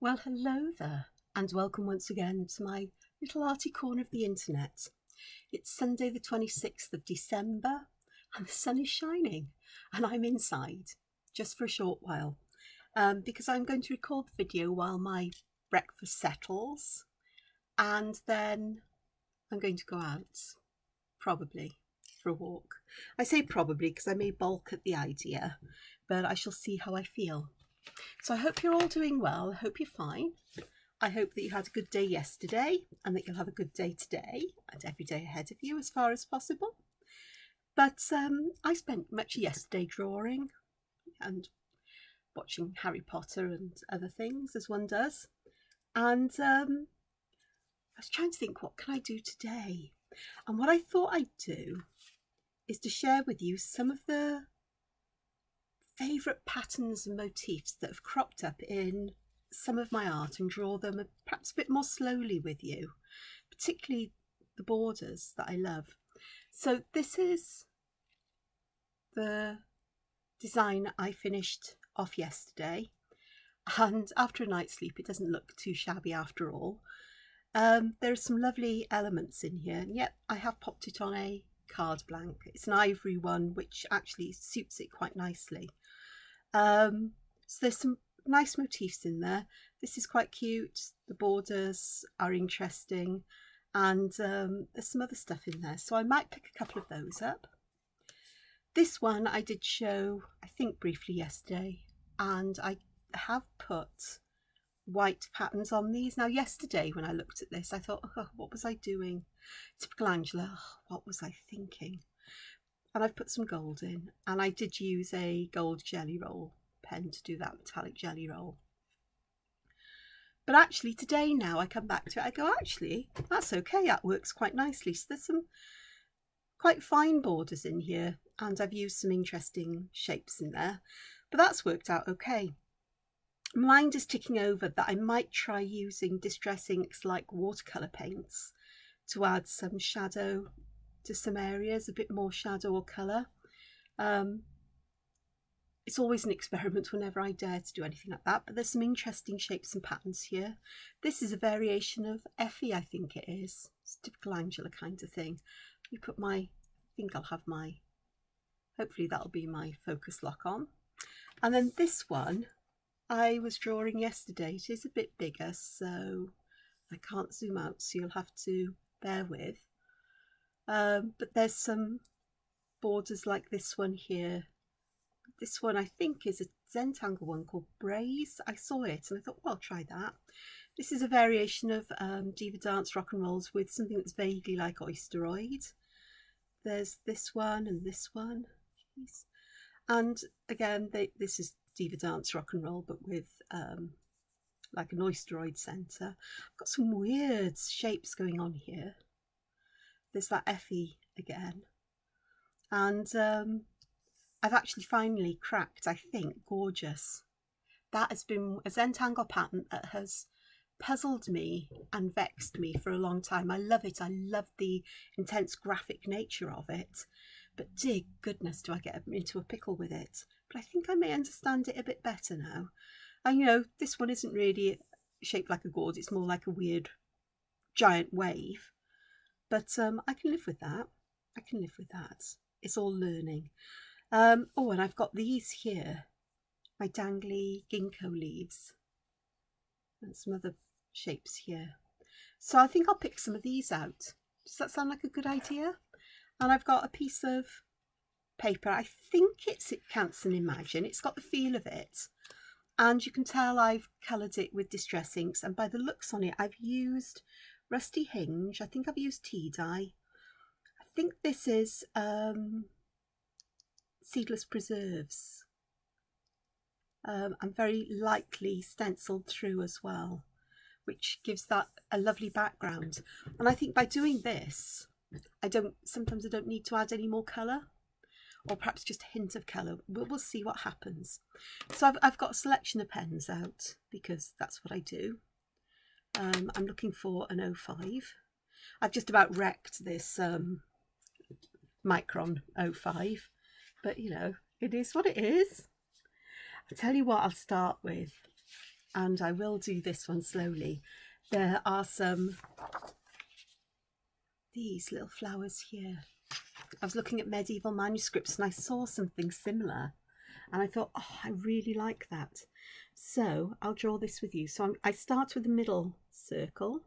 Well, hello there, and welcome once again to my little arty corner of the internet. It's Sunday the 26th of December, and the sun is shining, and I'm inside, just for a short while, because I'm going to record the video while my breakfast settles, and then I'm going to go out, probably, for a walk. I say probably because I may balk at the idea, but I shall see how I feel. So I hope you're all doing well. I hope you're fine. I hope that you had a good day yesterday and that you'll have a good day today and every day ahead of you as far as possible. But I spent much of yesterday drawing and watching Harry Potter and other things, as one does. And I was trying to think, what can I do today? And what I thought I'd do is to share with you some of the favourite patterns and motifs that have cropped up in some of my art and draw them perhaps a bit more slowly with you, particularly the borders that I love. So this is the design I finished off yesterday, and after a night's sleep it doesn't look too shabby after all. There are some lovely elements in here, and yet I have popped it on a card blank. It's an ivory one which actually suits it quite nicely. So there's some nice motifs in there. This is quite cute. The borders are interesting, and there's some other stuff in there, so I might pick a couple of those up. This one I did show, I think, briefly yesterday, and I have put white patterns on these. Now yesterday when I looked at this I thought, oh, what was I doing? Typical Angela, oh, what was I thinking? And I've put some gold in, and I did use a gold jelly roll pen to do that, metallic jelly roll. But actually today, now I come back to it, I go, actually that's okay, that works quite nicely. So there's some quite fine borders in here, and I've used some interesting shapes in there, but that's worked out okay. My mind is ticking over that I might try using distress inks like watercolour paints to add some shadow to some areas, a bit more shadow or colour. It's always an experiment whenever I dare to do anything like that, but there's some interesting shapes and patterns here. This is a variation of Effie, I think it is. It's typical Angela kind of thing. You put my, I think I'll have my, hopefully that'll be my focus lock on. And then this one I was drawing yesterday. It is a bit bigger, so I can't zoom out, so you'll have to bear with. But there's some borders like this one here. This one I think is a Zentangle one called Braze. I saw it and I thought, well, I'll try that. This is a variation of Diva Dance Rock and Rolls with something that's vaguely like Oysteroid. There's this one and this one. Jeez. And again, this is Diva Dance Rock and Roll, but with like an Oysteroid centre. I've got some weird shapes going on here. There's that Effie again, and I've actually finally cracked, I think, Gorgeous. That has been a Zentangle pattern that has puzzled me and vexed me for a long time. I love it. I love the intense graphic nature of it, but dear goodness, do I get into a pickle with it. But I think I may understand it a bit better now. And you know, this one isn't really shaped like a gourd, it's more like a weird giant wave. But I can live with that. I can live with that. It's all learning. Oh, and I've got these here, my dangly ginkgo leaves, and some other shapes here. So I think I'll pick some of these out. Does that sound like a good idea? And I've got a piece of paper. I think it's It Can't Imagine. It's got the feel of it. And you can tell I've coloured it with distress inks. And by the looks on it, I've used Rusty Hinge. I think I've used tea dye. I think this is Seedless Preserves. And very lightly stenciled through as well, which gives that a lovely background. And I think by doing this, sometimes I don't need to add any more colour, or perhaps just a hint of colour. We'll see what happens. So I've got a selection of pens out because that's what I do. I'm looking for an 05. I've just about wrecked this Micron 05, but you know, it is what it is. I'll tell you what I'll start with. and I will do this one slowly. There are these little flowers here. I was looking at medieval manuscripts and I saw something similar and I thought, oh, I really like that. So I'll draw this with you. So I start with the middle circle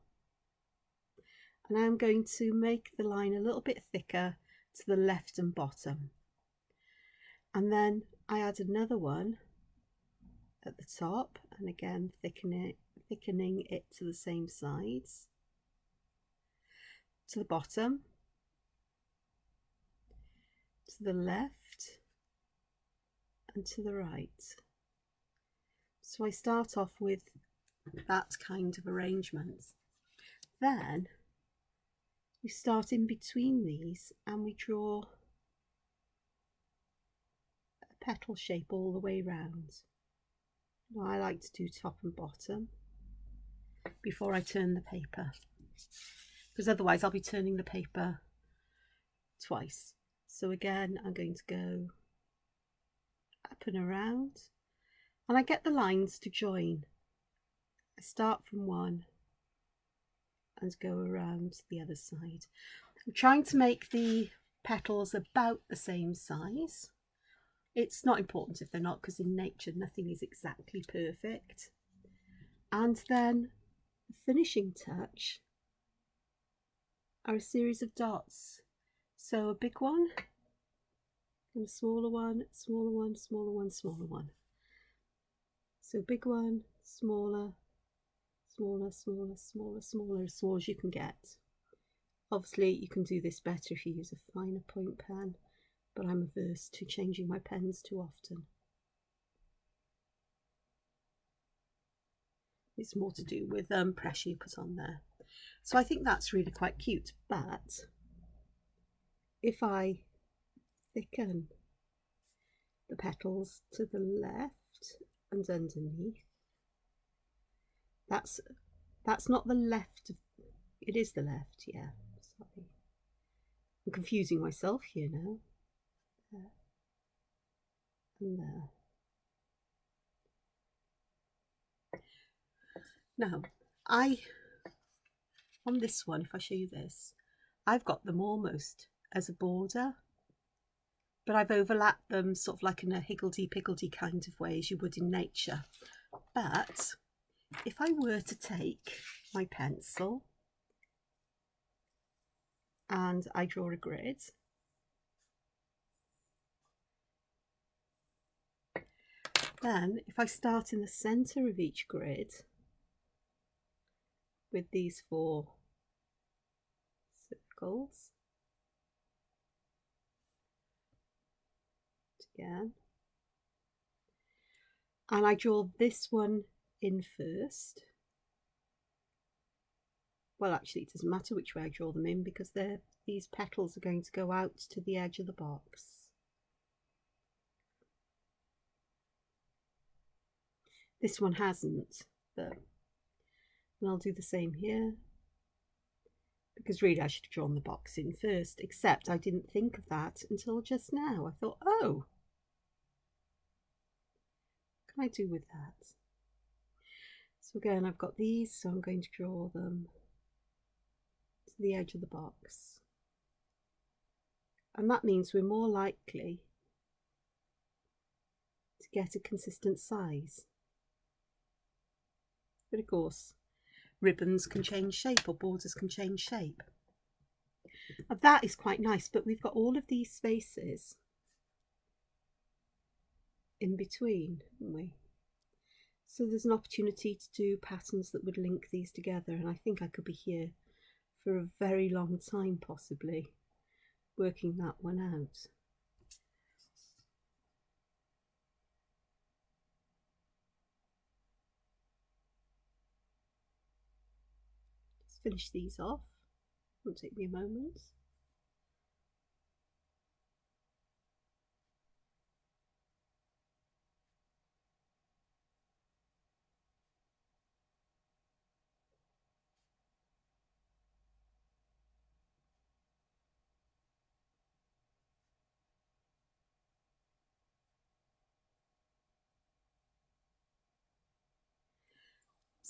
and I'm going to make the line a little bit thicker to the left and bottom. And then I add another one at the top and again thickening it to the same sides. To the bottom, to the left and to the right. So I start off with that kind of arrangement. Then we start in between these and we draw a petal shape all the way round. Now I like to do top and bottom before I turn the paper, because otherwise I'll be turning the paper twice. So again, I'm going to go up and around, and I get the lines to join. I start from one and go around to the other side. I'm trying to make the petals about the same size. It's not important if they're not, because in nature nothing is exactly perfect. And then the finishing touch are a series of dots. So a big one and a smaller one, smaller one, smaller one, smaller one. So big one, smaller, smaller, smaller, smaller, smaller, as small as you can get. Obviously you can do this better if you use a finer point pen, but I'm averse to changing my pens too often. It's more to do with pressure you put on there. So I think that's really quite cute, but if I thicken the petals to the left and underneath, that's not the left, it is the left, yeah, sorry. I'm confusing myself here now. There and there. Now, on this one, if I show you this, I've got them almost as a border, but I've overlapped them sort of like in a higgledy-piggledy kind of way as you would in nature. But if I were to take my pencil and I draw a grid, then if I start in the centre of each grid with these 4 circles, again, and I draw this one in first. Well, actually it doesn't matter which way I draw them in, because these petals are going to go out to the edge of the box. This one hasn't, but I'll do the same here, because really I should have drawn the box in first, except I didn't think of that until just now. I thought, oh, what can I do with that? So again, I've got these, so I'm going to draw them to the edge of the box. And that means we're more likely to get a consistent size. But of course, ribbons can change shape, or borders can change shape. And that is quite nice, but we've got all of these spaces in between, haven't we? So there's an opportunity to do patterns that would link these together, and I think I could be here for a very long time, possibly, working that one out. Just finish these off. Won't take me a moment.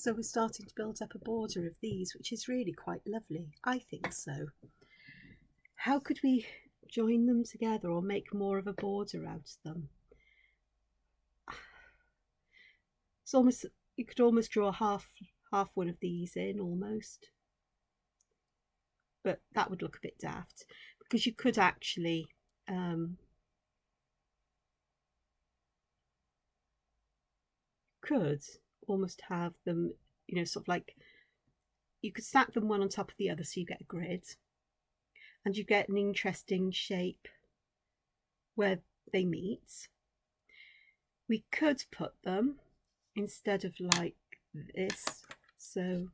So we're starting to build up a border of these, which is really quite lovely. I think so. How could we join them together or make more of a border out of them? It's almost, you could almost draw half one of these in almost, but that would look a bit daft, because you could actually could almost have them, you know, sort of like, you could stack them one on top of the other so you get a grid, and you get an interesting shape where they meet. We could put them instead of like this. So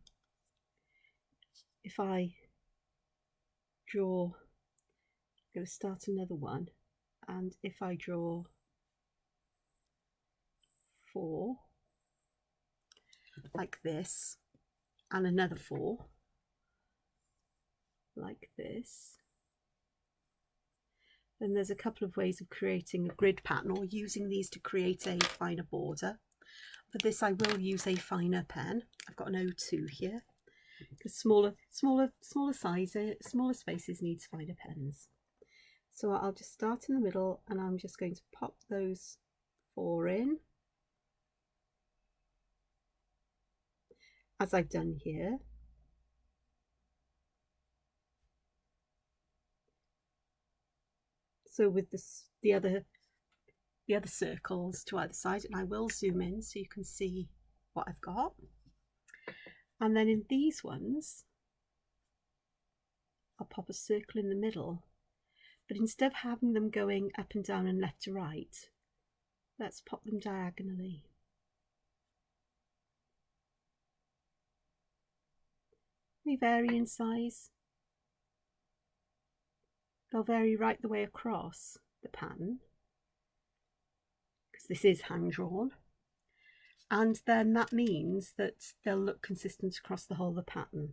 if I draw, I'm going to start another one, and if I draw 4 like this, and another 4 like this, then there's a couple of ways of creating a grid pattern or using these to create a finer border. For this I will use a finer pen. I've got an O2 here, because smaller sizes, smaller spaces needs finer pens. So I'll just start in the middle, and I'm just going to pop those 4 in, as I've done here. So with this, the other circles to either side, and I will zoom in so you can see what I've got. And then in these ones, I'll pop a circle in the middle, but instead of having them going up and down and left to right, let's pop them diagonally. They vary in size. They'll vary right the way across the pattern, because this is hand drawn, and then that means that they'll look consistent across the whole of the pattern.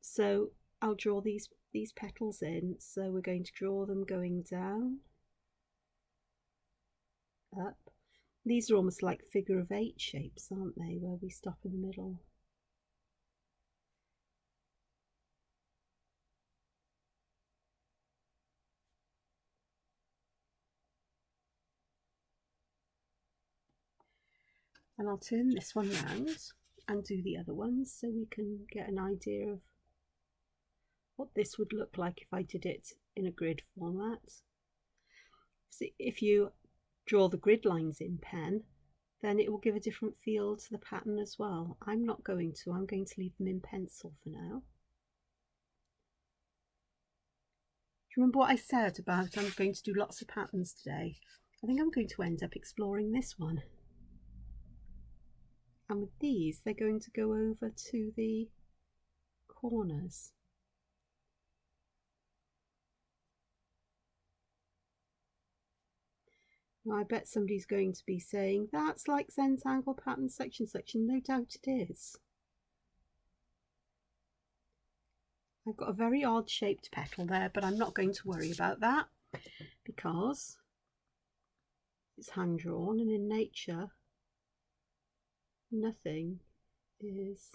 So I'll draw these petals in. So we're going to draw them going down, up. These are almost like figure of 8 shapes, aren't they, where we stop in the middle. And I'll turn this one round and do the other ones so we can get an idea of what this would look like if I did it in a grid format. So if you draw the grid lines in pen, then it will give a different feel to the pattern as well. I'm not going to, I'm going to leave them in pencil for now. Do you remember what I said about I'm going to do lots of patterns today? I think I'm going to end up exploring this one. And with these, they're going to go over to the corners. Now, I bet somebody's going to be saying, that's like Zentangle pattern section. No doubt it is. I've got a very odd shaped petal there, but I'm not going to worry about that because it's hand drawn, and in nature nothing is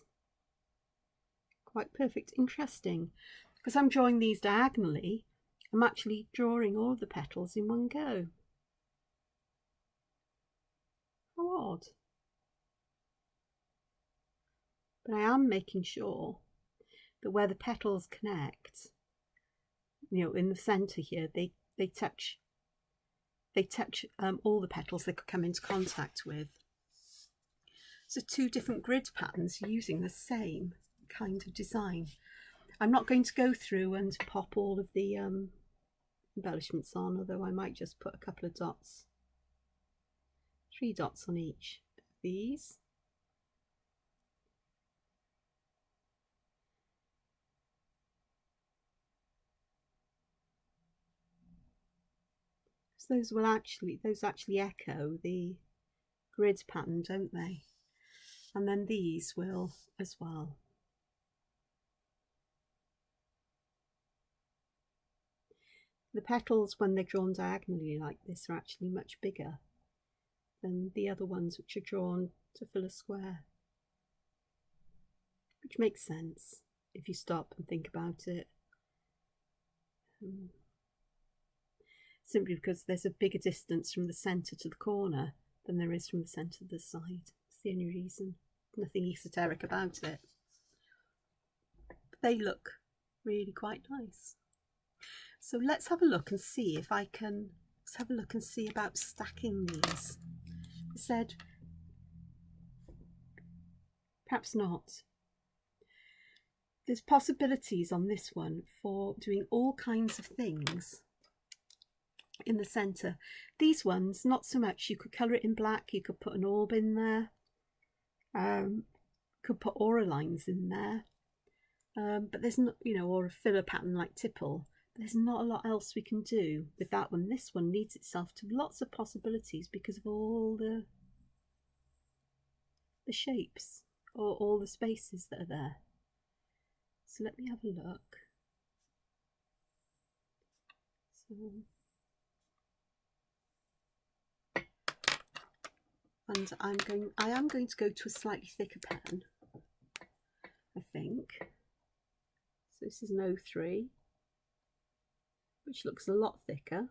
quite perfect. Interesting, because I'm drawing these diagonally, I'm actually drawing all of the petals in one go. How odd. But I am making sure that where the petals connect, you know, in the center here, they touch all the petals they could come into contact with. So 2 different grid patterns using the same kind of design. I'm not going to go through and pop all of the embellishments on, although I might just put a couple of dots, 3 dots on each of these. So those actually echo the grid pattern, don't they? And then these will as well. The petals, when they're drawn diagonally like this, are actually much bigger than the other ones which are drawn to fill a square. which makes sense if you stop and think about it. Simply because there's a bigger distance from the centre to the corner than there is from the centre to the side. It's the only reason. Nothing esoteric about it. But they look really quite nice. So let's have a look and see if I can. Let's have a look and see about stacking these. I said, perhaps not. There's possibilities on this one for doing all kinds of things in the centre. These ones, not so much. You could colour it in black, you could put an orb in there, could put aura lines in there, but there's not, you know, or a filler pattern like Tipple. There's not a lot else we can do with that one. This one leads itself to lots of possibilities because of all the shapes or all the spaces that are there. So let me have a look. So, and I am going to go to a slightly thicker pen, I think. So this is an 03, which looks a lot thicker.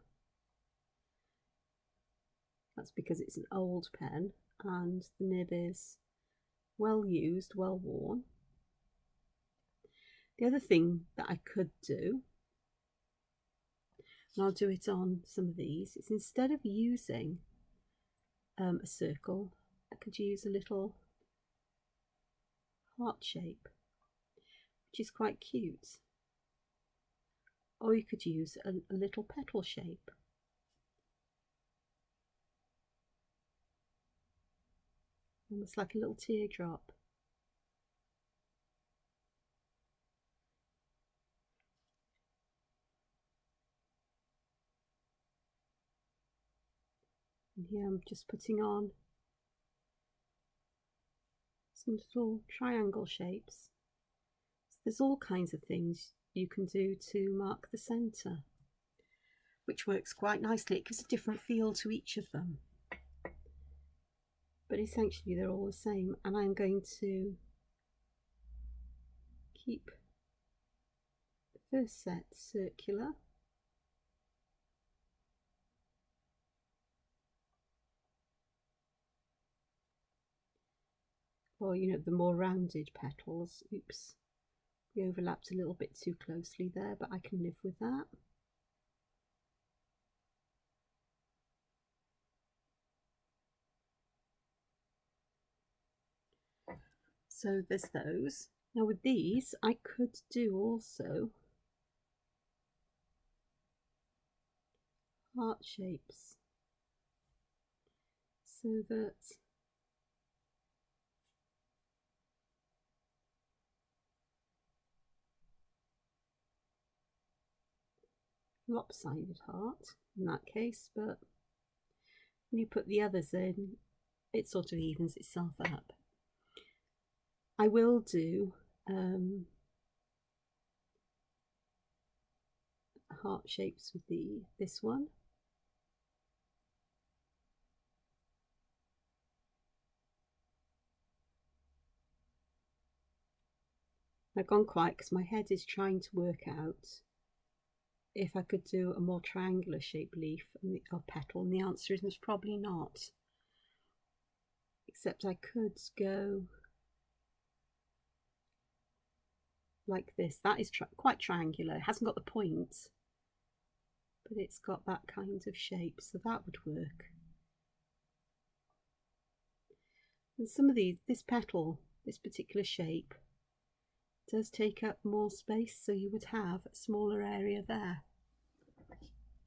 That's because it's an old pen and the nib is well used, well worn. The other thing that I could do, and I'll do it on some of these, is instead of using a circle, I could use a little heart shape, which is quite cute. Or you could use a little petal shape. Almost like a little teardrop. And here I'm just putting on some little triangle shapes. So there's all kinds of things you can do to mark the centre, which works quite nicely. It gives a different feel to each of them. But essentially they're all the same, and I'm going to keep the first set circular. Or, you know, the more rounded petals. Oops, we overlapped a little bit too closely there, but I can live with that. So there's those. Now with these, I could do also heart shapes, so that lopsided heart in that case, but when you put the others in, it sort of evens itself up. I will do heart shapes with this one. I've gone quiet because my head is trying to work out if I could do a more triangular shaped leaf or petal, and the answer is most probably not. Except I could go like this. That is quite triangular. It hasn't got the point, but it's got that kind of shape, so that would work. And some of this petal, this particular shape, does take up more space, so you would have a smaller area there.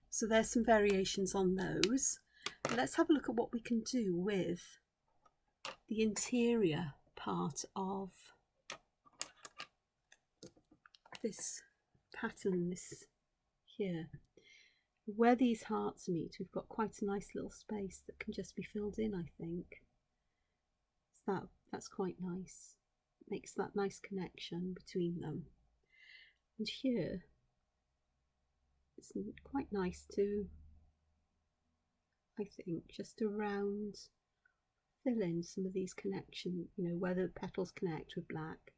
So there's some variations on those. But let's have a look at what we can do with the interior part of this pattern, this here. Where these hearts meet, we've got quite a nice little space that can just be filled in, I think. So that's quite nice. Makes that nice connection between them. And here it's quite nice to, I think, just around fill in some of these connections, you know, where the petals connect with black.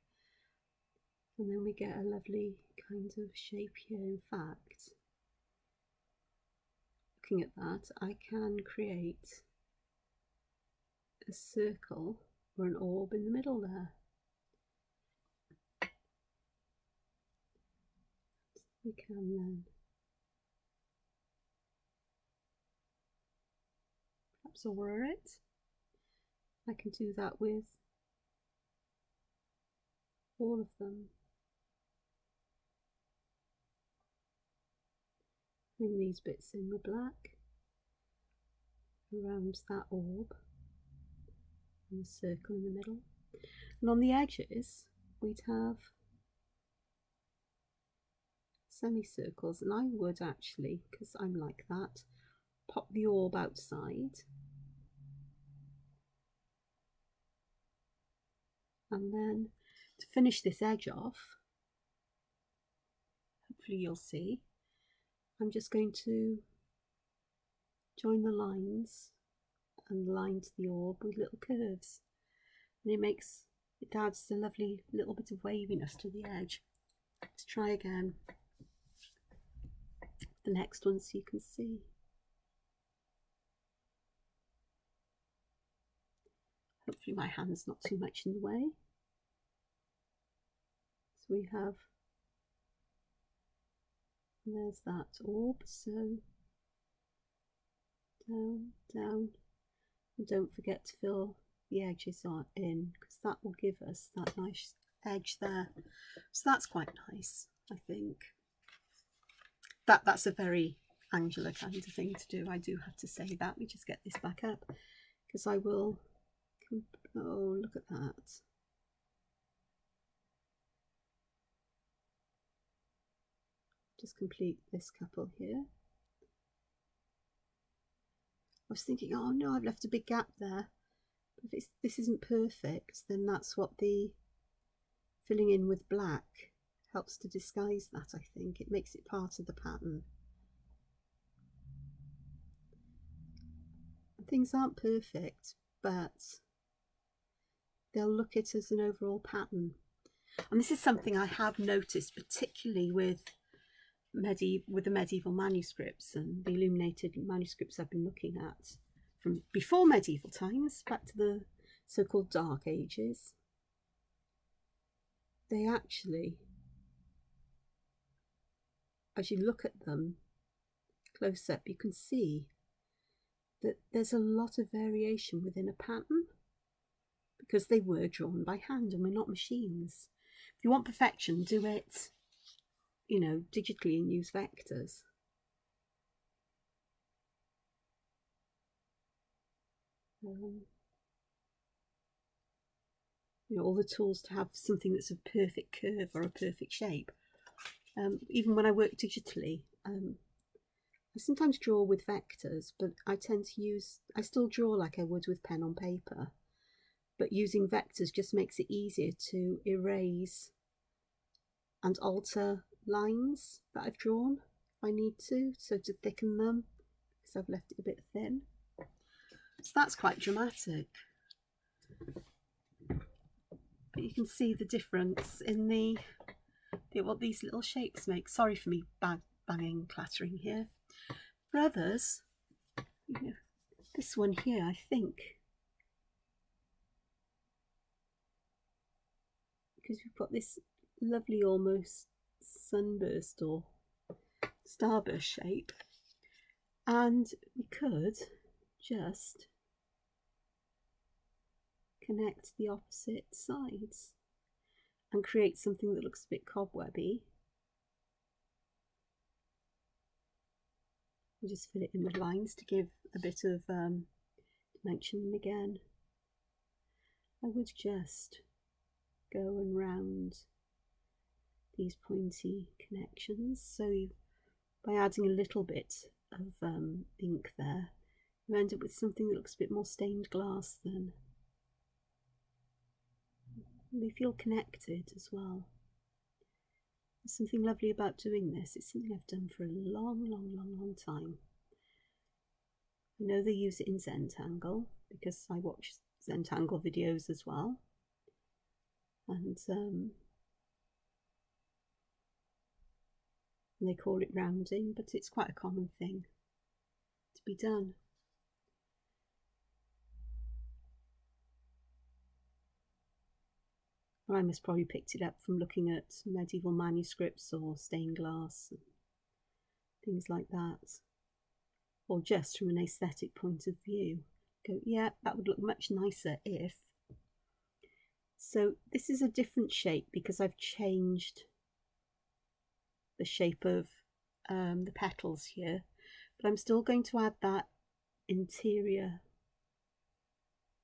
And then we get a lovely kind of shape here. In fact, looking at that, I can create a circle or an orb in the middle there. We can then perhaps aura it. I can do that with all of them. Bring these bits in with black around that orb and the circle in the middle. And on the edges we'd have semicircles, and I would actually, because I'm like that, pop the orb outside and then to finish this edge off, hopefully you'll see, I'm just going to join the lines and line to the orb with little curves, and it adds a lovely little bit of waviness to the edge. Let's try again the next one so you can see. Hopefully my hand's not too much in the way. So we have, there's that orb, so down, down, and don't forget to fill the edges in, because that will give us that nice edge there. So that's quite nice, I think. That's a very Angela kind of thing to do, I do have to say that. Let me just get this back up, because I will, oh look at that. Just complete this couple here. I was thinking, oh no, I've left a big gap there. If this isn't perfect, then that's what the filling in with black helps to disguise that, I think. It makes it part of the pattern. Things aren't perfect, but they'll look at it as an overall pattern. And this is something I have noticed, particularly with the medieval manuscripts and the illuminated manuscripts I've been looking at from before medieval times back to the so-called Dark Ages. They actually, as you look at them close up, you can see that there's a lot of variation within a pattern, because they were drawn by hand and we're not machines. If you want perfection, do it, you know, digitally and use vectors. You know, all the tools to have something that's a perfect curve or a perfect shape. Even when I work digitally, I sometimes draw with vectors, but I tend to I still draw like I would with pen on paper, but using vectors just makes it easier to erase and alter lines that I've drawn if I need to, so to thicken them, because I've left it a bit thin. So that's quite dramatic. But you can see the difference in what these little shapes make. Sorry for me banging, clattering here. For others, you know, this one here, I think, because we've got this lovely almost sunburst or starburst shape, and we could just connect the opposite sides and create something that looks a bit cobwebby. We'll just fill it in with lines to give a bit of dimension. And again, I would just go and round these pointy connections. So by adding a little bit of ink there, you end up with something that looks a bit more stained glass then. They feel connected as well. There's something lovely about doing this. It's something I've done for a long time. I know they use it in Zentangle because I watch Zentangle videos as well. And and they call it rounding, but it's quite a common thing to be done. I must probably picked it up from looking at medieval manuscripts or stained glass and things like that, or just from an aesthetic point of view. Go, yeah, that would look much nicer if. So this is a different shape because I've changed the shape of the petals here, but I'm still going to add that interior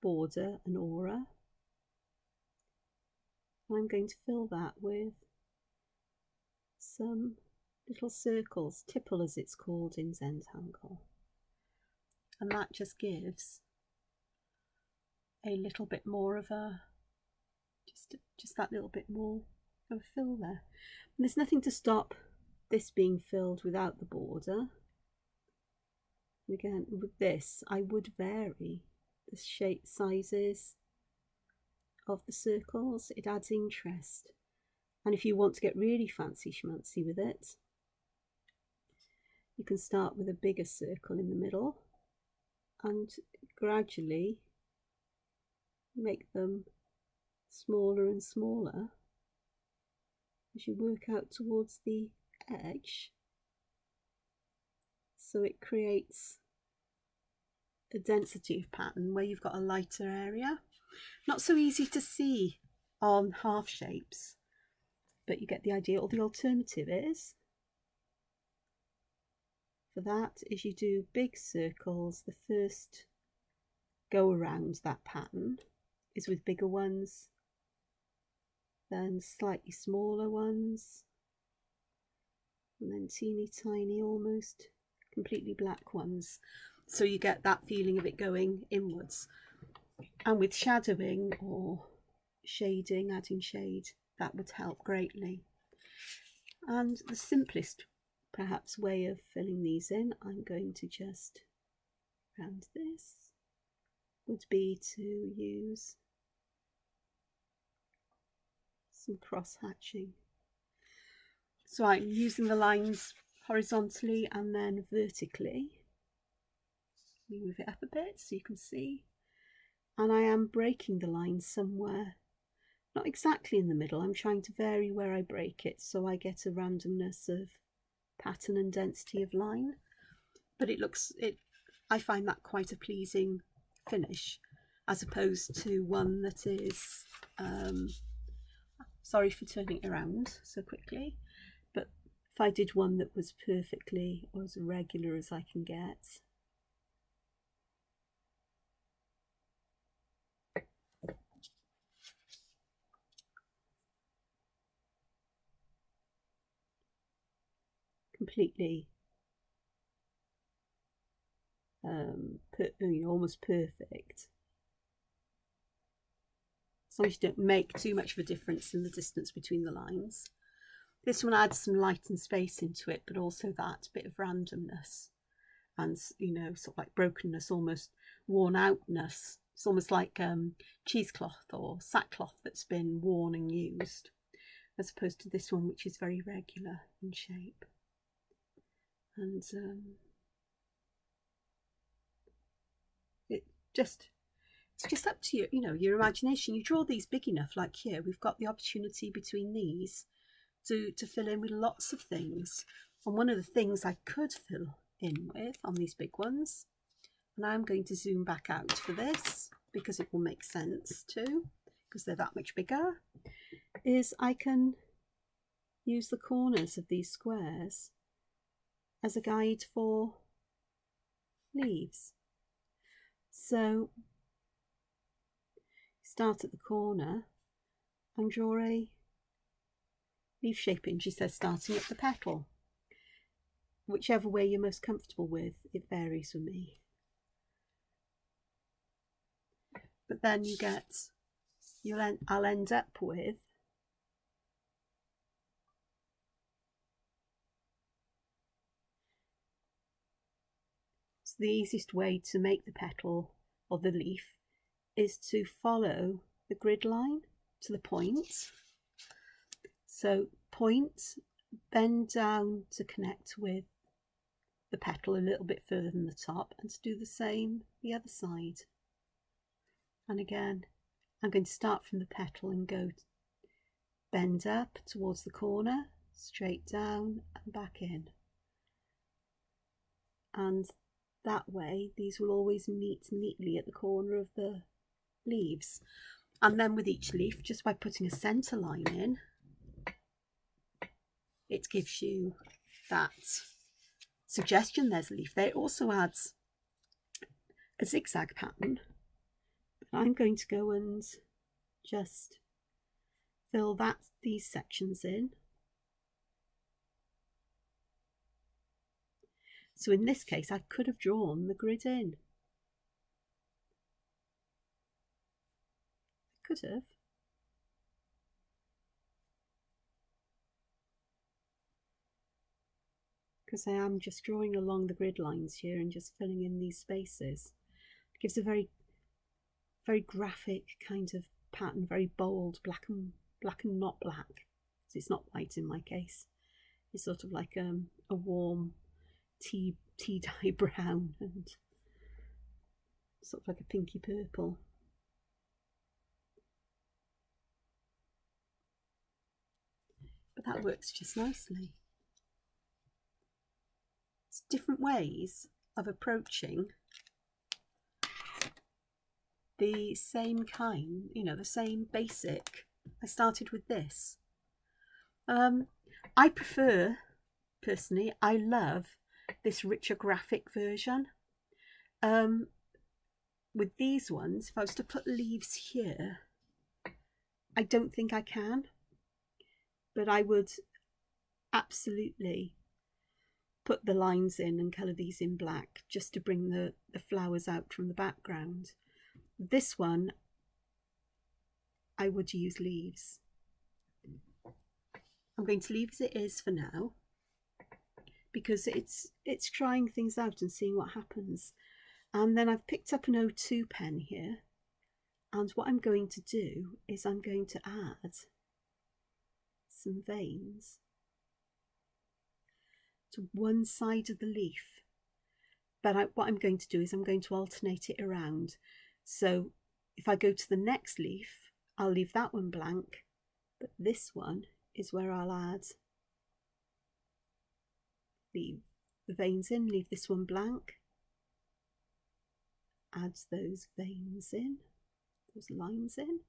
border and aura. I'm going to fill that with some little circles, tipple as it's called in Zentangle, and that just gives a little bit more of a just that little bit more of a fill there. And there's nothing to stop this being filled without the border. And again, with this I would vary the shape sizes of the circles. It adds interest, and if you want to get really fancy schmancy with it, you can start with a bigger circle in the middle and gradually make them smaller and smaller as you work out towards the edge, so it creates a density of pattern where you've got a lighter area. Not so easy to see on half shapes, but you get the idea. Or the alternative is, for that, is you do big circles. The first go around that pattern is with bigger ones, then slightly smaller ones, and then teeny tiny, almost completely black ones. So you get that feeling of it going inwards. And with shadowing or shading, adding shade, that would help greatly. And the simplest perhaps way of filling these in, I'm going to just round this, would be to use some cross hatching. So I'm using the lines horizontally and then vertically. Move it up a bit so you can see. And I am breaking the line somewhere, not exactly in the middle. I'm trying to vary where I break it so I get a randomness of pattern and density of line. But I find that quite a pleasing finish, as opposed to one that is, sorry for turning it around so quickly, but if I did one that was perfectly or as regular as I can get, completely almost perfect, as long as you don't make too much of a difference in the distance between the lines. This one adds some light and space into it, but also that bit of randomness and, you know, sort of like brokenness, almost worn outness. It's almost like cheesecloth or sackcloth that's been worn and used, as opposed to this one, which is very regular in shape. And it's just up to you, you know, your imagination. You draw these big enough, like here, we've got the opportunity between these to fill in with lots of things. And one of the things I could fill in with on these big ones, and I'm going to zoom back out for this because it will make sense too, because they're that much bigger, is I can use the corners of these squares as a guide for leaves. So start at the corner and draw a leaf shaping, she says, starting at the petal. Whichever way you're most comfortable with, it varies with me. But then you get, I'll end up with the easiest way to make the petal or the leaf is to follow the grid line to the point. So point bend down to connect with the petal a little bit further than the top, and to do the same the other side. And again, I'm going to start from the petal and go bend up towards the corner, straight down and back in. And that way these will always meet neatly at the corner of the leaves. And then with each leaf, just by putting a centre line in, it gives you that suggestion there's a leaf there. It also adds a zigzag pattern, but I'm going to go and just fill these sections in. So in this case, I could have drawn the grid in. I could have. Because I am just drawing along the grid lines here and just filling in these spaces. It gives a very, very graphic kind of pattern, very bold, black and not black. So it's not white in my case. It's sort of like a warm tea dye brown and sort of like a pinky purple. But that works just nicely. It's different ways of approaching the same kind, you know, the same basic. I started with this. I prefer, personally, I love this richer graphic version. With these ones, if I was to put leaves here, I don't think I can, but I would absolutely put the lines in and colour these in black just to bring the flowers out from the background. This one, I would use leaves. I'm going to leave as it is for now, because it's trying things out and seeing what happens. And then I've picked up an O2 pen here, and what I'm going to do is I'm going to add some veins to one side of the leaf. But what I'm going to do is I'm going to alternate it around. So if I go to the next leaf, I'll leave that one blank, but this one is where I'll add the veins in, leave this one blank, add those veins in, those lines in,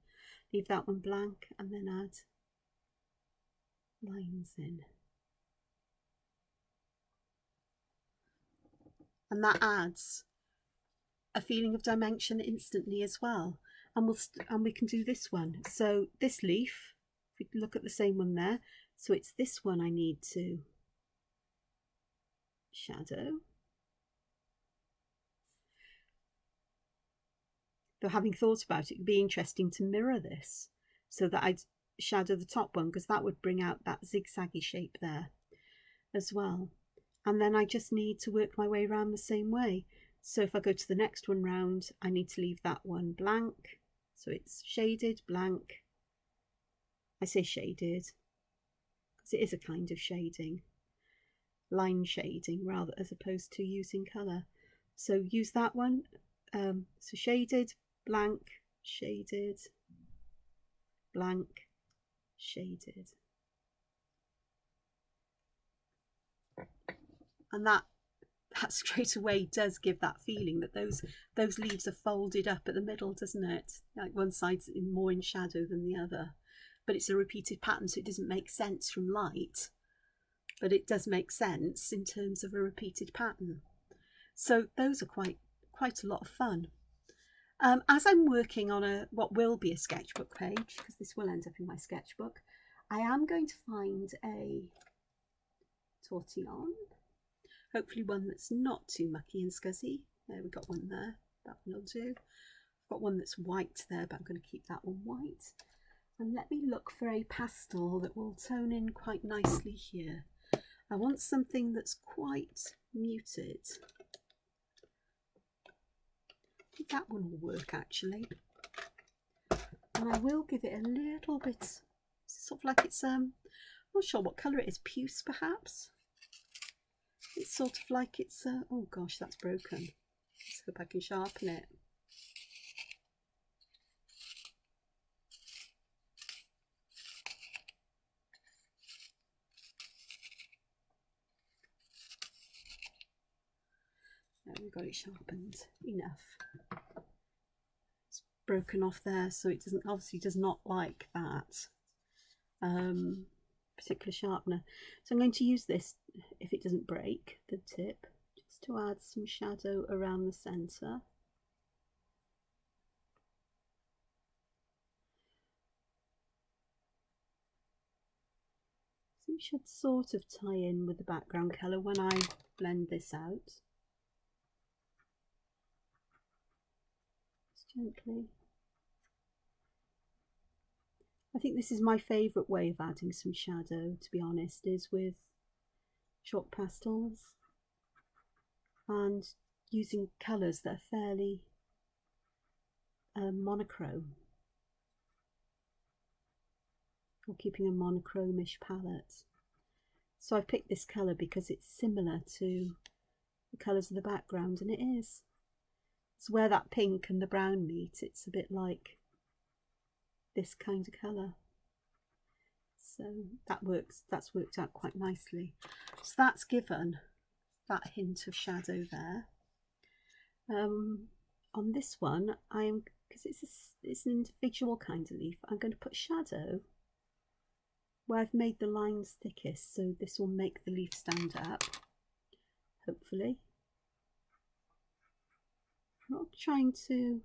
leave that one blank, and then add lines in. And that adds a feeling of dimension instantly as well. And we can do this one. So this leaf, if we look at the same one there, so it's this one I need to shadow. Though having thought about it, it'd be interesting to mirror this so that I'd shadow the top one, because that would bring out that zigzaggy shape there as well. And then I just need to work my way around the same way. So if I go to the next one round, I need to leave that one blank. So it's shaded, blank. I say shaded because it is a kind of shading, line shading rather, as opposed to using colour. So use that one. So shaded, blank, shaded, blank, shaded. And that straight away does give that feeling that those leaves are folded up at the middle, doesn't it? Like one side's more in shadow than the other, but it's a repeated pattern, so it doesn't make sense from light, but it does make sense in terms of a repeated pattern. So those are quite a lot of fun. As I'm working on what will be a sketchbook page, because this will end up in my sketchbook, I am going to find a tortillon. Hopefully one that's not too mucky and scuzzy. There, we got one there. That one will do. I've got one that's white there, but I'm going to keep that one white. And let me look for a pastel that will tone in quite nicely here. I want something that's quite muted. I think that one will work actually. And I will give it a little bit, sort of like it's Not sure what colour it is. Puce, perhaps? It's sort of like it's... oh gosh, that's broken. Let's hope I can sharpen it. There, we've got it sharpened enough. It's broken off there, so it doesn't, obviously does not like that particular sharpener. So I'm going to use this, if it doesn't break, the tip, just to add some shadow around the centre. So it should sort of tie in with the background colour when I blend this out. Just gently. I think this is my favourite way of adding some shadow, to be honest, is with chalk pastels and using colours that are fairly monochrome, or keeping a monochromish palette. So I've picked this colour because it's similar to the colours of the background, and it is. It's where that pink and the brown meet. It's a bit like this kind of colour. So that works, that's worked out quite nicely. So that's given that hint of shadow there. On this one, because it's an individual kind of leaf, I'm going to put shadow where I've made the lines thickest, so this will make the leaf stand up, hopefully. I'm not trying to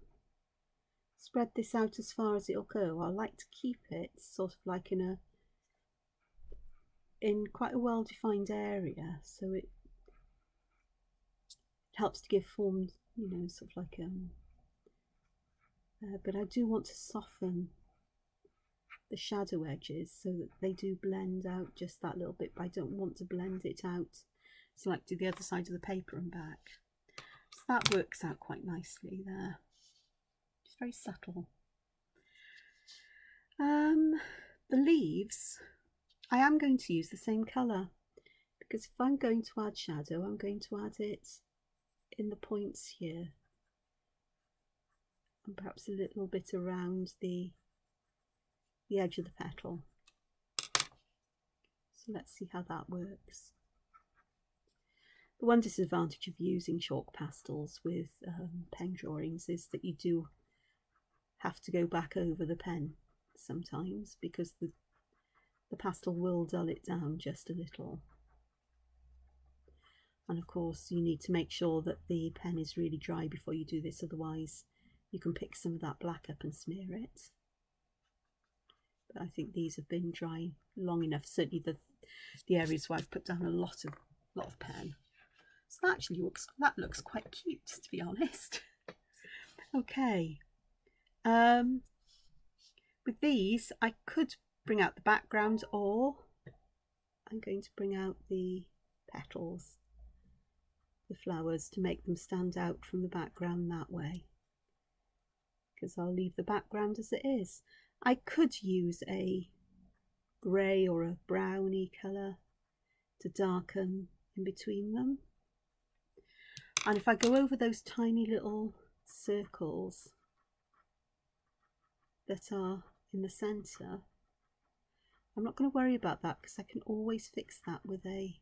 spread this out as far as it'll go. I like to keep it sort of like in quite a well-defined area, so it helps to give form, you know, sort of like but I do want to soften the shadow edges so that they do blend out just that little bit, but I don't want to blend it out so like to the other side of the paper and back. So that works out quite nicely there. It's very subtle. The leaves, I am going to use the same colour, because if I'm going to add shadow, I'm going to add it in the points here, and perhaps a little bit around the edge of the petal. So let's see how that works. The one disadvantage of using chalk pastels with pen drawings is that you do have to go back over the pen sometimes, because the pastel will dull it down just a little. And of course you need to make sure that the pen is really dry before you do this, otherwise you can pick some of that black up and smear it. But I think these have been dry long enough, certainly the areas where I've put down a lot of pen. So that actually looks quite cute, to be honest. Okay. With these I could bring out the background, or I'm going to bring out the petals, the flowers, to make them stand out from the background that way, because I'll leave the background as it is. I could use a grey or a browny colour to darken in between them, and if I go over those tiny little circles that are in the centre, I'm not going to worry about that, because I can always fix that with a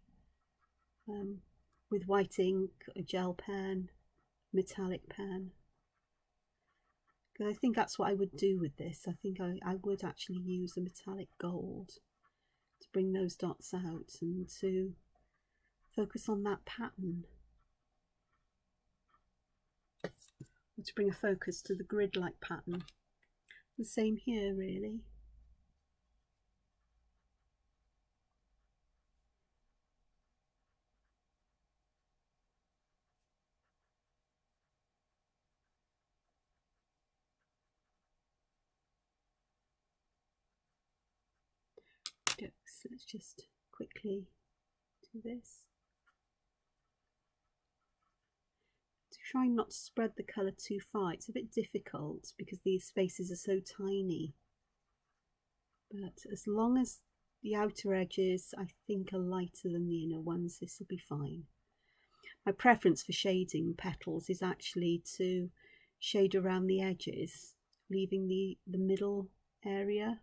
with white ink, a gel pen, metallic pen. Because I think that's what I would do with this. I think I would actually use a metallic gold to bring those dots out and to focus on that pattern, or to bring a focus to the grid-like pattern. The same here, really. So let's just quickly do this. To try not to spread the colour too far. It's a bit difficult because these spaces are so tiny. But as long as the outer edges I think are lighter than the inner ones. This will be fine. My preference for shading petals is actually to shade around the edges, leaving the middle area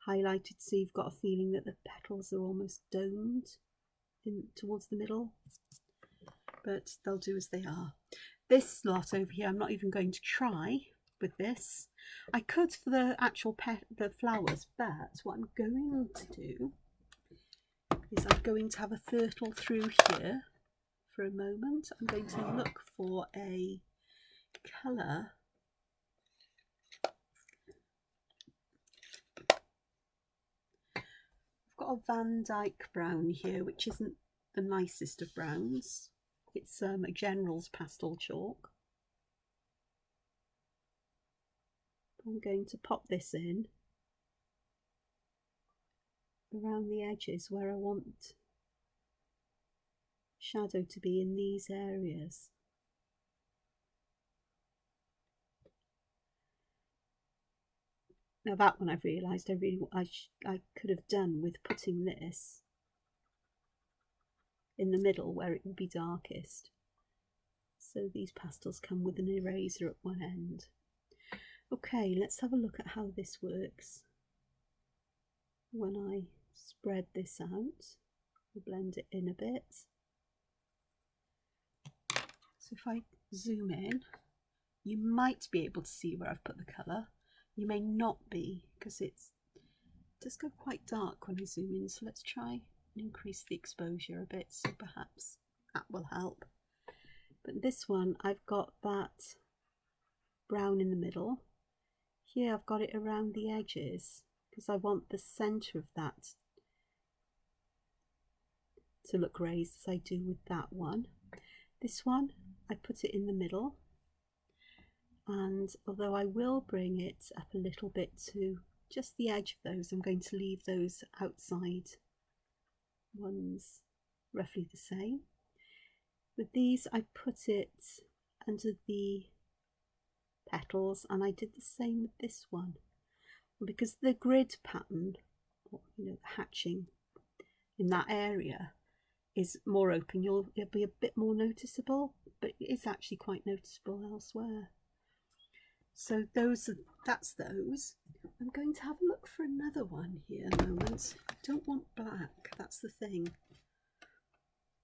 highlighted, so you've got a feeling that the petals are almost domed in towards the middle, but they'll do as they are. This lot over here I'm not even going to try with this. I could for the actual the flowers, but what I'm going to do is I'm going to have a fertile through here for a moment. I'm going to look for a colour got a Van Dyke brown here, which isn't the nicest of browns. It's a General's pastel chalk. I'm going to pop this in around the edges where I want shadow to be in these areas. Now that one I've realised I could have done with putting this in the middle where it would be darkest. So these pastels come with an eraser at one end. Okay, let's have a look at how this works. When I spread this out, I'll blend it in a bit. So if I zoom in, you might be able to see where I've put the colour. You may not be, because it does go quite dark when I zoom in, so let's try and increase the exposure a bit, so perhaps that will help. But this one, I've got that brown in the middle. Here I've got it around the edges, because I want the centre of that to look raised as I do with that one. This one, I put it in the middle. And although I will bring it up a little bit to just the edge of those, I'm going to leave those outside ones roughly the same. With these, I put it under the petals, and I did the same with this one. Because the grid pattern, or, the hatching in that area is more open, it'll be a bit more noticeable, but it is actually quite noticeable elsewhere. So that's those. I'm going to have a look for another one here in a moment. I don't want black, that's the thing.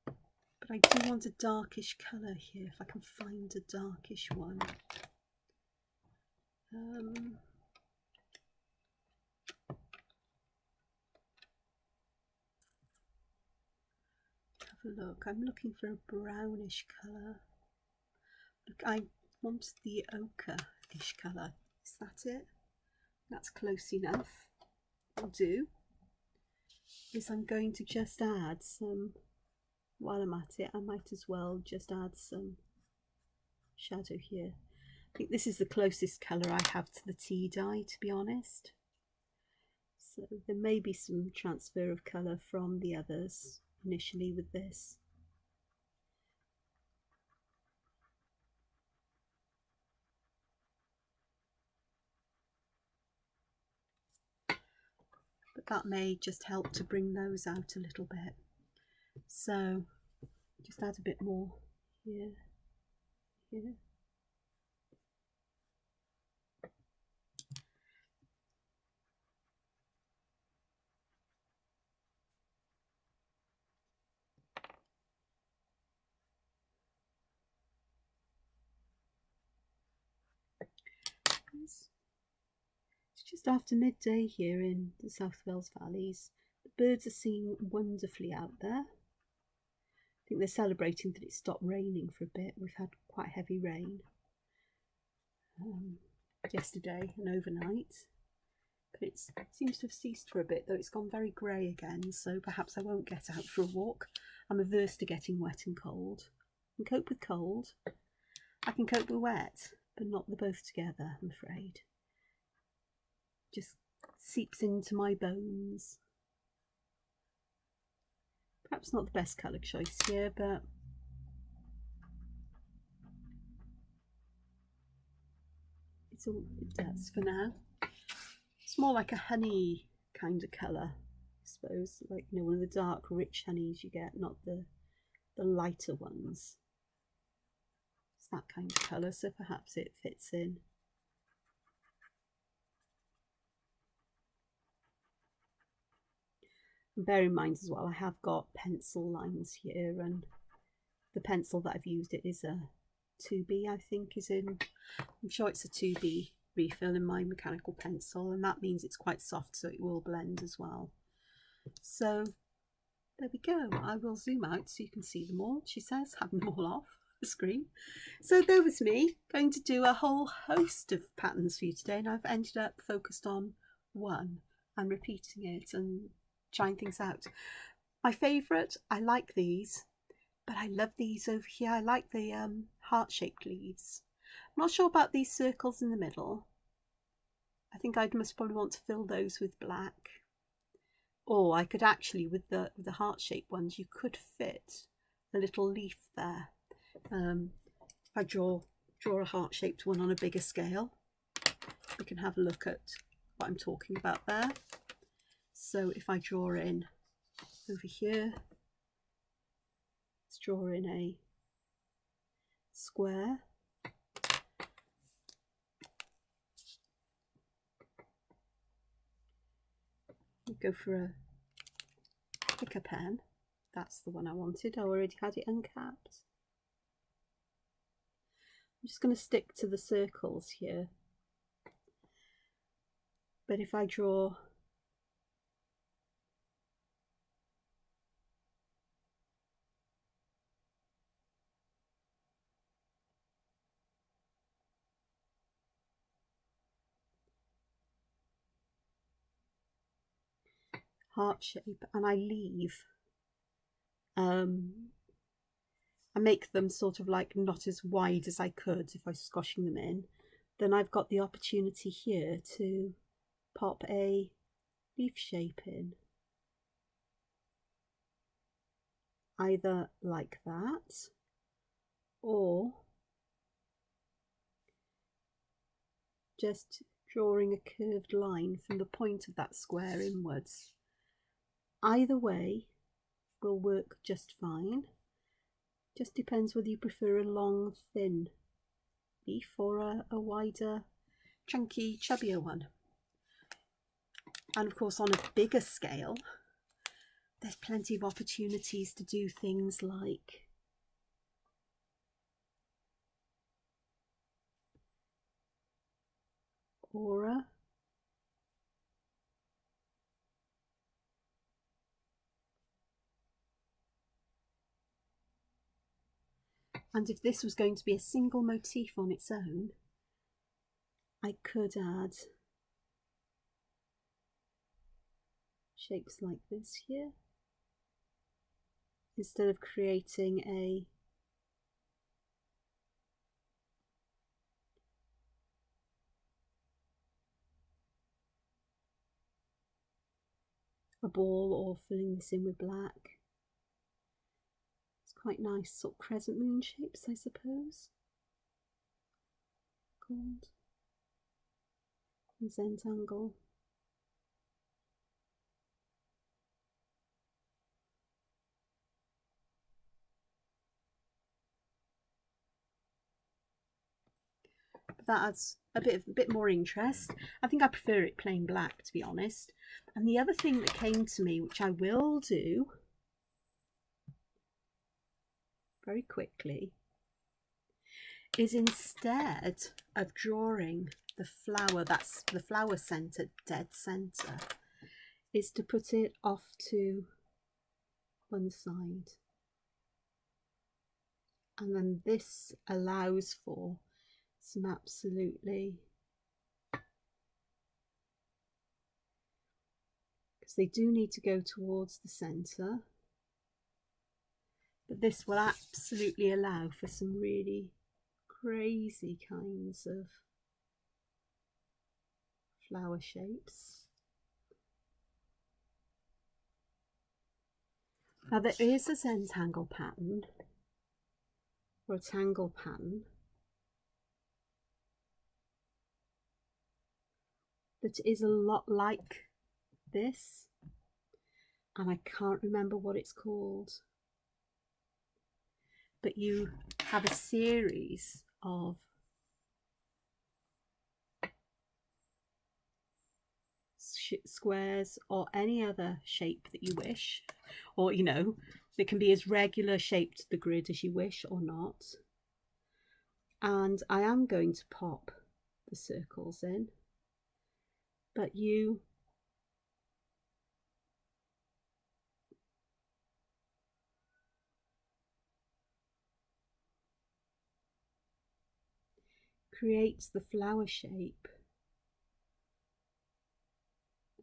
But I do want a darkish colour here, if I can find a darkish one. Have a look. I'm looking for a brownish colour. Look, I want the ochre-ish colour. Is that it? That's close enough. Will do. Is I'm going to just add some, while I'm at it, I might as well just add some shadow here. I think this is the closest colour I have to the tea dye, to be honest. So there may be some transfer of colour from the others initially with this. But that may just help to bring those out a little bit. So just add a bit more here, here. It's just after midday here in the South Wales valleys. The birds are singing wonderfully out there. I think they're celebrating that it stopped raining for a bit. We've had quite heavy rain yesterday and overnight, but it seems to have ceased for a bit, though it's gone very grey again, so perhaps I won't get out for a walk. I'm averse to getting wet and cold. I can cope with cold, I can cope with wet, but not the both together, I'm afraid. Just seeps into my bones. Perhaps not the best colour choice here, but it's all it does for now. Let's It's more like a honey kind of colour, I suppose, like, you know, one of the dark rich honeys you get, not the lighter ones. It's that kind of colour, so perhaps it fits in. And bear in mind as well, I have got pencil lines here, and the pencil that I've used, it is a 2B, I think, is in, I'm sure it's a 2B refill in my mechanical pencil, and that means it's quite soft, so it will blend as well. So there we go. I will zoom out so you can see them all, she says, having them all off the screen. So there was me going to do a whole host of patterns for you today, and I've ended up focused on one and repeating it and trying things out. My favourite, I like these, but I love these over here. I like the heart-shaped leaves. I'm not sure about these circles in the middle. I think I must probably want to fill those with black. Or I could actually, with the heart-shaped ones, you could fit a little leaf there. If I draw a heart-shaped one on a bigger scale, we can have a look at what I'm talking about there. So if I draw in over here, let's draw in a square. Go for a thicker pen. That's the one I wanted. I already had it uncapped. I'm just going to stick to the circles here. But if I draw heart shape and I leave, I make them sort of like not as wide as I could if I was squashing them in, then I've got the opportunity here to pop a leaf shape in, either like that or just drawing a curved line from the point of that square inwards. Either way will work just fine. Just depends whether you prefer a long, thin leaf or a wider, chunky, chubbier one. And of course, on a bigger scale, there's plenty of opportunities to do things like aura, and if this was going to be a single motif on its own, I could add shapes like this here, instead of creating a ball or filling this in with black. It's quite nice, sort of crescent moon shapes, I suppose, called Zentangle. That adds a bit more interest. I think I prefer it plain black, to be honest. And the other thing that came to me, which I will do very quickly, is instead of drawing the flower, that's the flower centre, dead centre, is to put it off to one side. And then this allows for some absolutely, because they do need to go towards the centre, but this will absolutely allow for some really crazy kinds of flower shapes. Now there is a Zentangle pattern or a tangle pattern that is a lot like this, and I can't remember what it's called, but you have a series of squares or any other shape that you wish, or you know, it can be as regular shaped the grid as you wish or not. And I am going to pop the circles in, but you create the flower shape.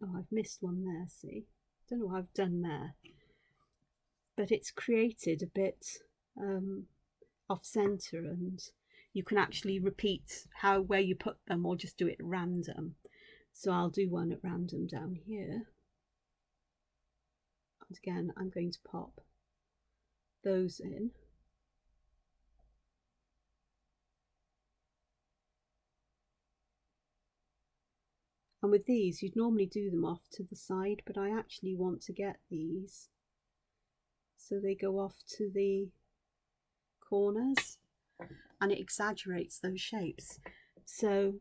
Oh, I've missed one there, see? Don't know what I've done there. But it's created a bit off center, and you can actually repeat where you put them or just do it at random. So I'll do one at random down here. And again, I'm going to pop those in. And with these, you'd normally do them off to the side, but I actually want to get these so they go off to the corners, and it exaggerates those shapes. So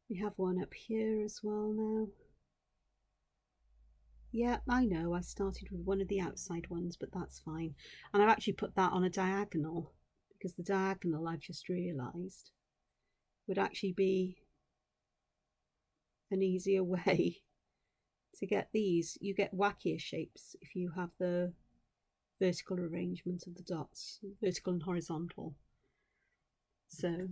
we have one up here as well now. Yeah, I know I started with one of the outside ones, but that's fine. And I've actually put that on a diagonal, because the diagonal, I've just realised, would actually be an easier way to get these. You get wackier shapes if you have the vertical arrangement of the dots, vertical and horizontal. So,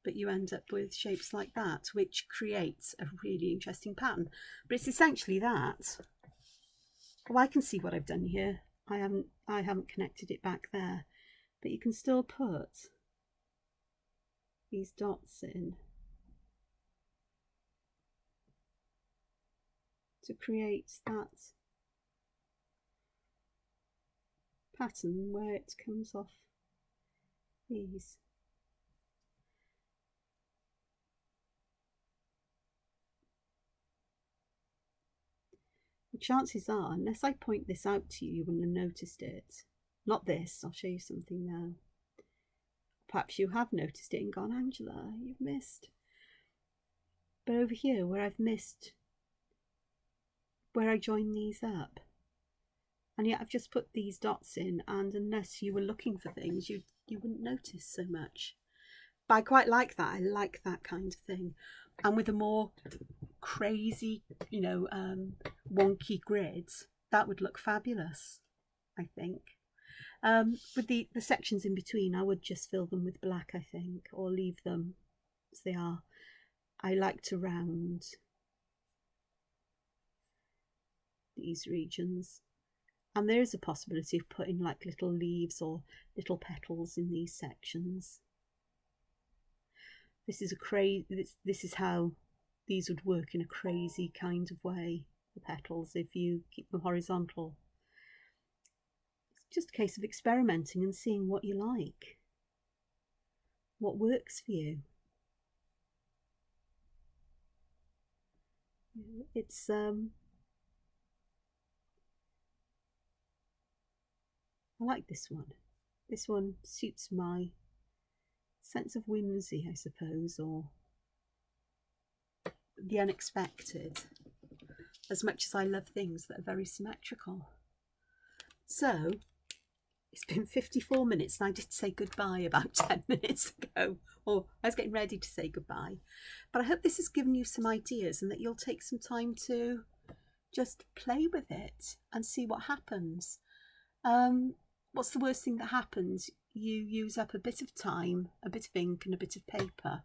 but you end up with shapes like that, which creates a really interesting pattern. But it's essentially that. Oh, I can see what I've done here. I haven't connected it back there, but you can still put these dots in to create that pattern where it comes off these. The chances are, unless I point this out to you, you wouldn't have noticed it. Not this, I'll show you something now. Perhaps you have noticed it and gone, Angela, you've missed. But over here, where I've missed, where I join these up, and yet I've just put these dots in, and unless you were looking for things, you wouldn't notice so much. But I quite like that. I like that kind of thing. And with a more crazy, you know, wonky grids, that would look fabulous, I think. With the sections in between, I would just fill them with black, I think, or leave them as they are. I like to round these regions, and there is a possibility of putting like little leaves or little petals in these sections. This is this is how these would work in a crazy kind of way, the petals, if you keep them horizontal. It's just a case of experimenting and seeing what you like, what works for you. It's I like this one. This one suits my sense of whimsy, I suppose, or the unexpected, as much as I love things that are very symmetrical. So it's been 54 minutes, and I did say goodbye about 10 minutes ago, or I was getting ready to say goodbye. But I hope this has given you some ideas, and that you'll take some time to just play with it and see what happens. What's the worst thing that happens? You use up a bit of time, a bit of ink and a bit of paper,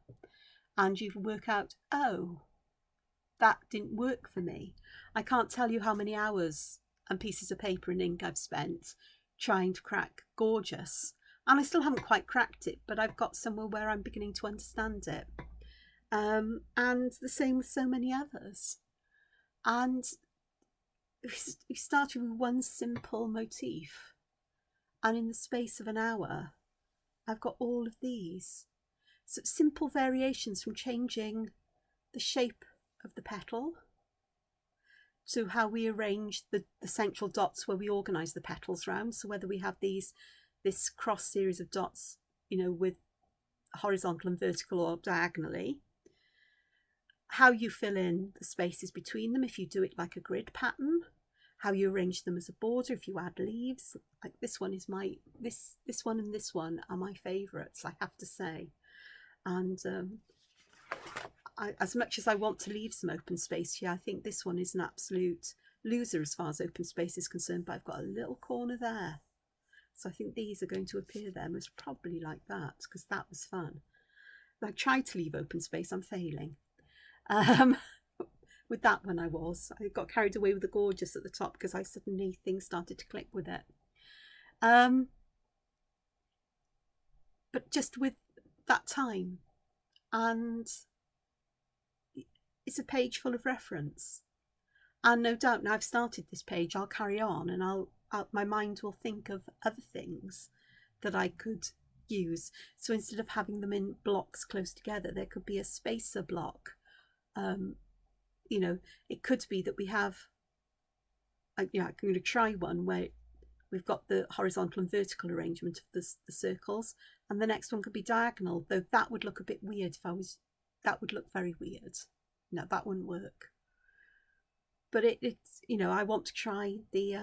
and you work out, oh, that didn't work for me. I can't tell you how many hours and pieces of paper and ink I've spent trying to crack Gorgeous, and I still haven't quite cracked it, but I've got somewhere where I'm beginning to understand it. And the same with so many others. And we started with one simple motif, and in the space of an hour I've got all of these. So simple variations from changing the shape of the petal to how we arrange the central dots where we organise the petals around. So whether we have this cross series of dots, you know, with horizontal and vertical or diagonally, how you fill in the spaces between them if you do it like a grid pattern, how you arrange them as a border if you add leaves. Like this one is this one and this one are my favourites, I have to say. And as much as I want to leave some open space here, I think this one is an absolute loser as far as open space is concerned, but I've got a little corner there. So I think these are going to appear there most probably like that, because that was fun. I tried to leave open space, I'm failing. With that one I got carried away with the gorgeous at the top because suddenly things started to click with it. But just with that time, and it's a page full of reference, and no doubt now I've started this page, I'll carry on, and my mind will think of other things that I could use. So instead of having them in blocks close together, there could be a spacer block. You know, it could be that we have, I'm going to try one where we've got the horizontal and vertical arrangement of the circles, and the next one could be diagonal, though that would look a bit weird that would look very weird. No, that wouldn't work. But it's, you know, I want to try the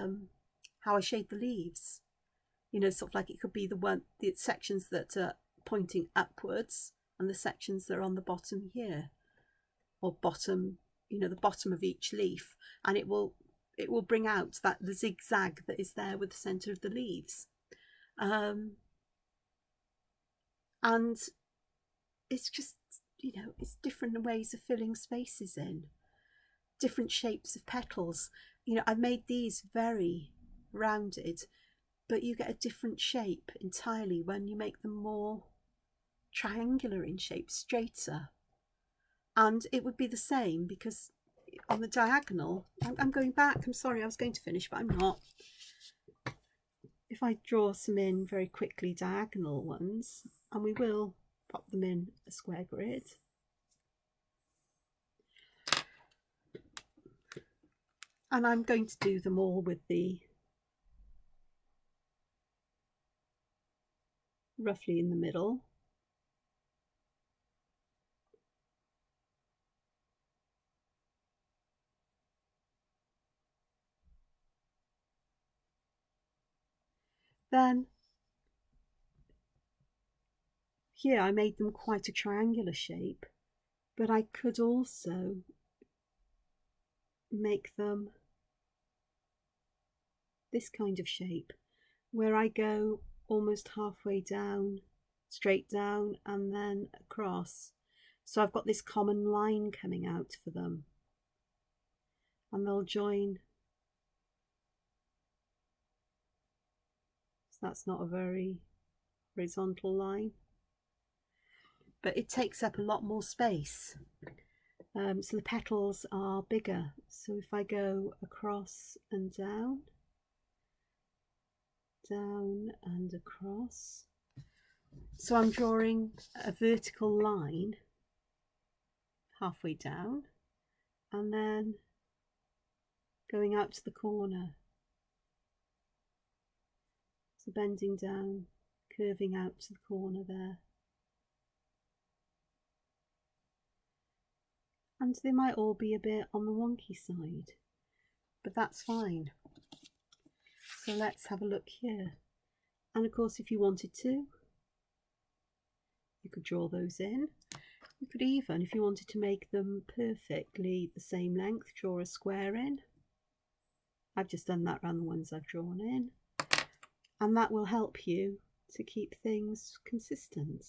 how I shade the leaves. You know, sort of like it could be the sections that are pointing upwards and the sections that are on the bottom here, or bottom, you know, the bottom of each leaf, and it will bring out the zigzag that is there with the center of the leaves. And it's just, you know, it's different ways of filling spaces in, different shapes of petals. You know, I've made these very rounded, but you get a different shape entirely when you make them more triangular in shape, straighter. And it would be the same because on the diagonal, I'm going back, I'm sorry, I was going to finish, but I'm not. If I draw some in very quickly, diagonal ones, and we will pop them in a square grid. And I'm going to do them all with the roughly in the middle. Then here I made them quite a triangular shape, but I could also make them this kind of shape, where I go almost halfway down, straight down, and then across. So I've got this common line coming out for them, and they'll join. So that's not a very horizontal line, but it takes up a lot more space. So the petals are bigger. So if I go across and down, down and across, so I'm drawing a vertical line halfway down and then going out to the corner, so bending down, curving out to the corner there. And they might all be a bit on the wonky side, but that's fine. So let's have a look here. And of course, if you wanted to, you could draw those in. You could even, if you wanted to make them perfectly the same length, draw a square in. I've just done that around the ones I've drawn in. And that will help you to keep things consistent.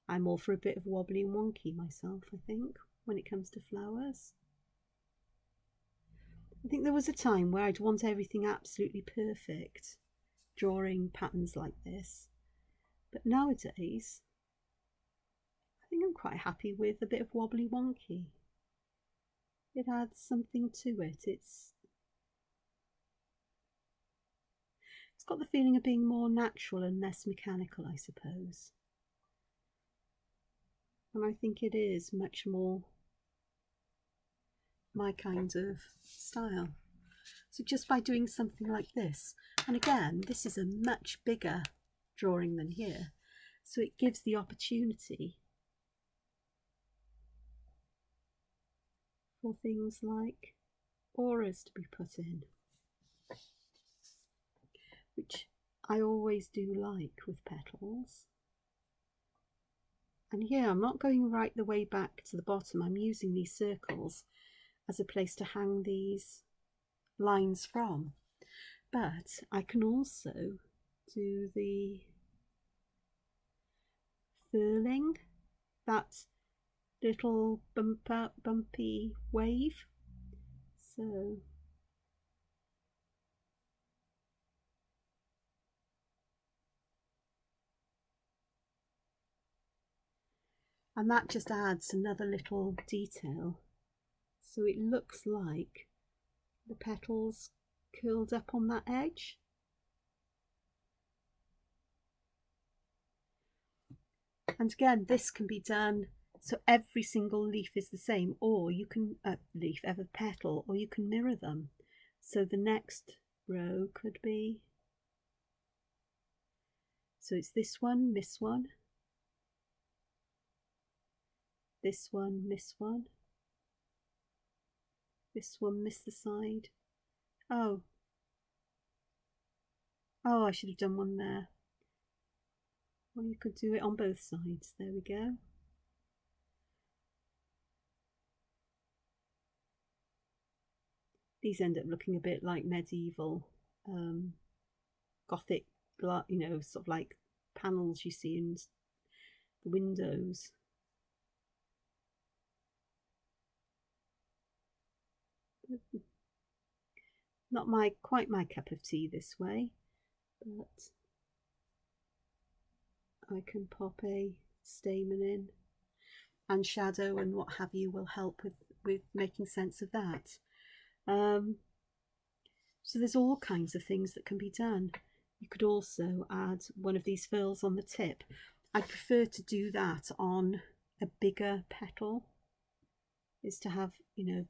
I'm all for a bit of wobbly and wonky myself, I think, when it comes to flowers. I think there was a time where I'd want everything absolutely perfect, drawing patterns like this. But nowadays, I think I'm quite happy with a bit of wobbly wonky. It adds something to it. It's got the feeling of being more natural and less mechanical, I suppose. And I think it is much more my kind of style. So just by doing something like this, and again, this is a much bigger drawing than here, so it gives the opportunity for things like auras to be put in, which I always do like with petals. And here I'm not going right the way back to the bottom, I'm using these circles as a place to hang these lines from. But I can also do the furling, that little bumpy wave. So and that just adds another little detail, so it looks like the petals curled up on that edge. And again, this can be done so every single leaf is the same, or you can every petal, or you can mirror them. So the next row could be, so it's this one, miss one, this one, miss one, this one, miss the side. Oh, I should have done one there. Well, you could do it on both sides. There we go. These end up looking a bit like medieval, Gothic, you know, sort of like panels you see in the windows. Not quite my cup of tea this way, but I can pop a stamen in, and shadow and what have you will help with making sense of that. So there's all kinds of things that can be done. You could also add one of these furls on the tip. I prefer to do that on a bigger petal, is to have, you know,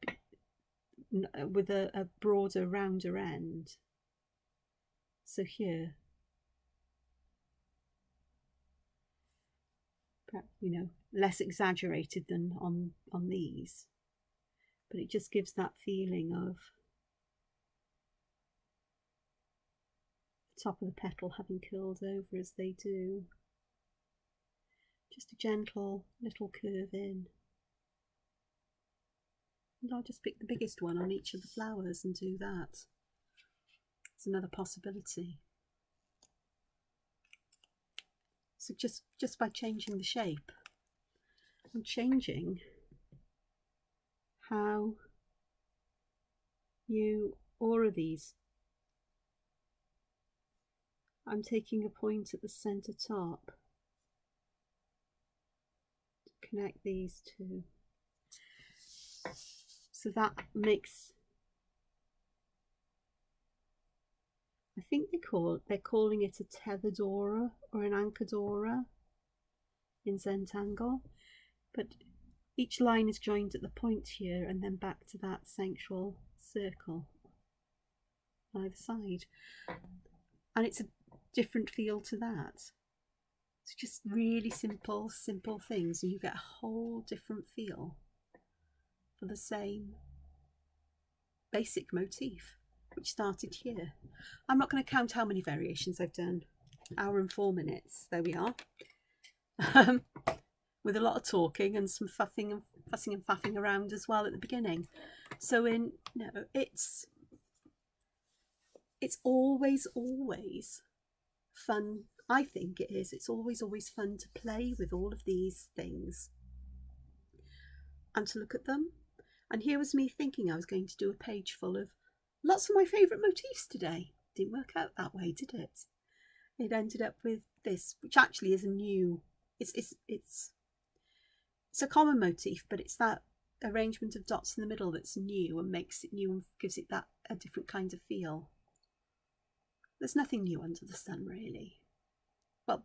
with a broader, rounder end. So here, perhaps, you know, less exaggerated than on these, but it just gives that feeling of the top of the petal having curled over as they do. Just a gentle little curve in. And I'll just pick the biggest one on each of the flowers and do that. It's another possibility. So just by changing the shape, I'm changing how you aura these. I'm taking a point at the centre top to connect these two. So that makes, I think they're calling it a tethered aura or an anchored aura in Zentangle, but each line is joined at the point here and then back to that central circle on either side, and it's a different feel to that. It's just really simple things, and you get a whole different feel for the same basic motif, which started here. I'm not going to count how many variations I've done. Hour and 4 minutes. There we are. With a lot of talking and some fussing and faffing around as well at the beginning. So it's always fun. I think it is. It's always fun to play with all of these things and to look at them. And here was me thinking I was going to do a page full of lots of my favourite motifs today. Didn't work out that way, did it? It ended up with this, which actually is a new, it's a common motif, but it's that arrangement of dots in the middle that's new and makes it new and gives it that a different kind of feel. There's nothing new under the sun, really. Well,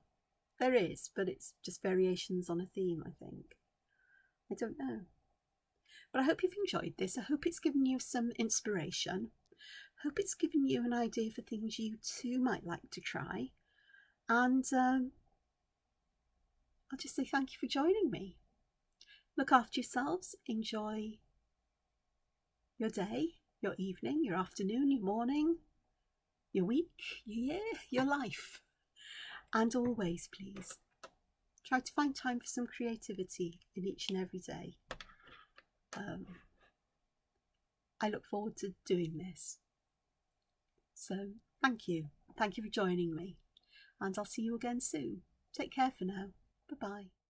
there is, but it's just variations on a theme, I think. I don't know. But I hope you've enjoyed this. I hope it's given you some inspiration. I hope it's given you an idea for things you too might like to try. And I'll just say thank you for joining me. Look after yourselves. Enjoy your day, your evening, your afternoon, your morning, your week, your year, your life. And always, please, try to find time for some creativity in each and every day. I look forward to doing this. So thank you. Thank you for joining me. And I'll see you again soon. Take care for now. Bye-bye.